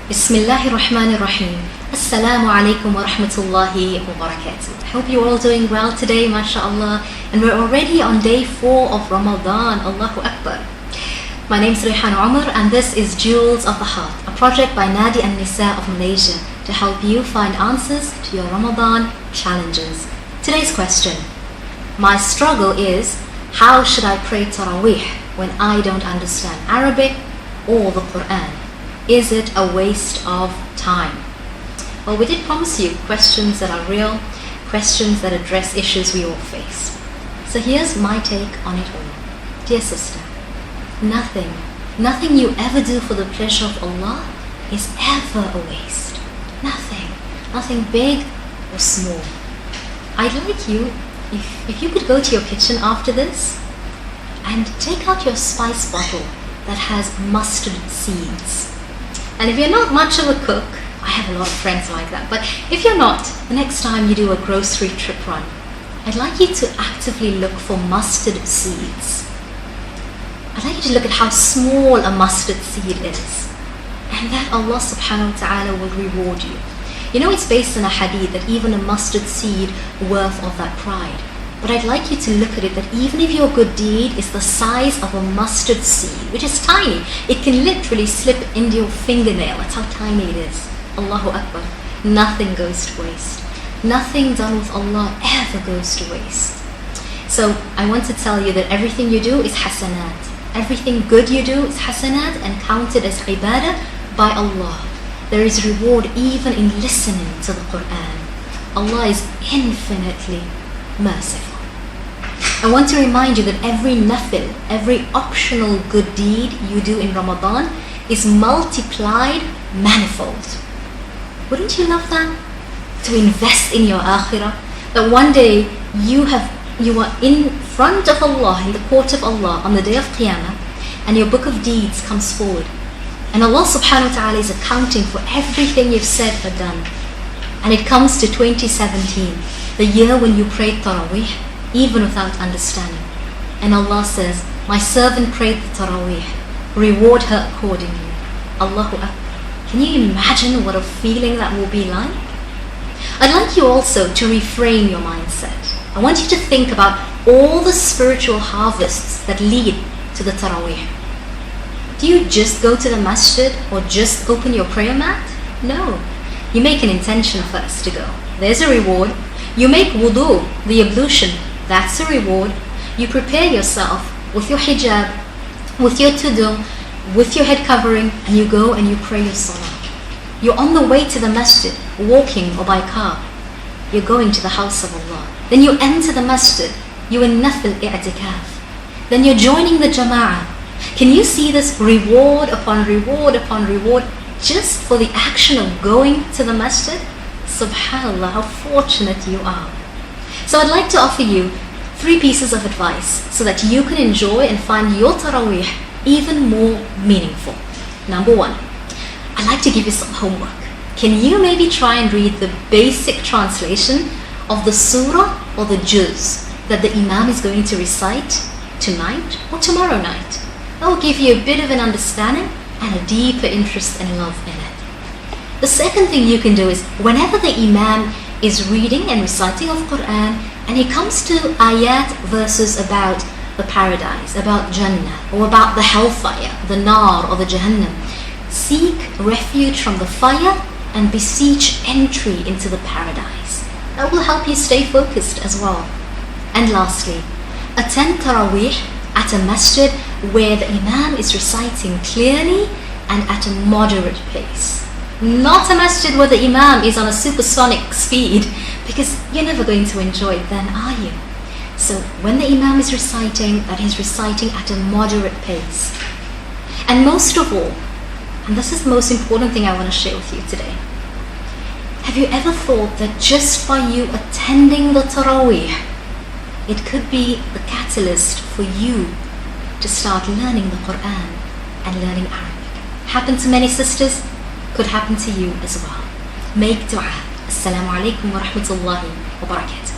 Bismillahir Rahmanir Rahim. Assalamu alaikum wa rahmatullahi wa barakatuh. I hope you're all doing well today, mashallah. And we're already on day 4 of Ramadan. Allahu Akbar. My name's Rayhaanah Omar and this is Jewels of the Heart, a project by Nadi and Annissa of Malaysia to help you find answers to your Ramadan challenges. Today's question. My struggle is, how should I pray Taraweeh when I don't understand Arabic or the Quran? Is it a waste of time? Well, we did promise you questions that are real, questions that address issues we all face. So here's my take on it all. Dear sister, nothing you ever do for the pleasure of Allah is ever a waste. Nothing big or small. I'd like you, if you could go to your kitchen after this and take out your spice bottle that has mustard seeds. And if you're not much of a cook, I have a lot of friends like that, but if you're not, the next time you do a grocery trip run, I'd like you to actively look for mustard seeds. I'd like you to look at how small a mustard seed is, and that Allah subhanahu wa ta'ala will reward you. You know, it's based on a hadith that even a mustard seed worth of that pride. But I'd like you to look at it that even if your good deed is the size of a mustard seed, which is tiny, it can literally slip into your fingernail. That's how tiny it is. Allahu Akbar. Nothing goes to waste. Nothing done with Allah ever goes to waste. So I want to tell you that everything you do is hasanat. Everything good you do is hasanat and counted as ibadah by Allah. There is reward even in listening to the Quran. Allah is infinitely merciful. I want to remind you that every nafil, every optional good deed you do in Ramadan is multiplied manifold. Wouldn't you love that? To invest in your akhirah, that one day you are in front of Allah, in the court of Allah on the day of Qiyamah, and your book of deeds comes forward. And Allah subhanahu wa ta'ala is accounting for everything you've said or done. And it comes to 2017, the year when you prayed Taraweeh, even without understanding. And Allah says, my servant prayed the Taraweeh, reward her accordingly. Allahu Akbar. Can you imagine what a feeling that will be like? I'd like you also to reframe your mindset. I want you to think about all the spiritual harvests that lead to the Taraweeh. Do you just go to the masjid or just open your prayer mat? No. You make an intention first to go. There's a reward. You make wudu, the ablution. That's a reward. You prepare yourself with your hijab, with your tudung, with your head covering, and you go and you pray your salah. You're on the way to the masjid, walking or by car. You're going to the house of Allah. Then you enter the masjid. You're in nafil i'tikaf. Then you're joining the jama'ah. Can you see this reward upon reward upon reward just for the action of going to the masjid? Subhanallah, how fortunate you are. So I'd like to offer you 3 pieces of advice so that you can enjoy and find your Taraweeh even more meaningful. Number 1, I'd like to give you some homework. Can you maybe try and read the basic translation of the surah or the juz that the imam is going to recite tonight or tomorrow night? That will give you a bit of an understanding and a deeper interest and love in it. The second thing you can do is, whenever the imam is reading and reciting of Quran and he comes to ayat, verses about the paradise, about Jannah, or about the hellfire, the nar or the Jahannam, seek refuge from the fire and beseech entry into the paradise. That will help you stay focused as well. And lastly, attend Taraweeh at a masjid where the imam is reciting clearly and at a moderate pace. Not a masjid where the imam is on a supersonic speed, because you're never going to enjoy it then, are you? So when the imam is reciting, that he's reciting at a moderate pace. And most of all, and this is the most important thing I want to share with you today, have you ever thought that just by you attending the Taraweeh, it could be the catalyst for you to start learning the Quran and learning Arabic? Happened to many sisters, could happen to you as well. Make dua. Assalamu alaikum wa rahmatullahi wa barakatuh.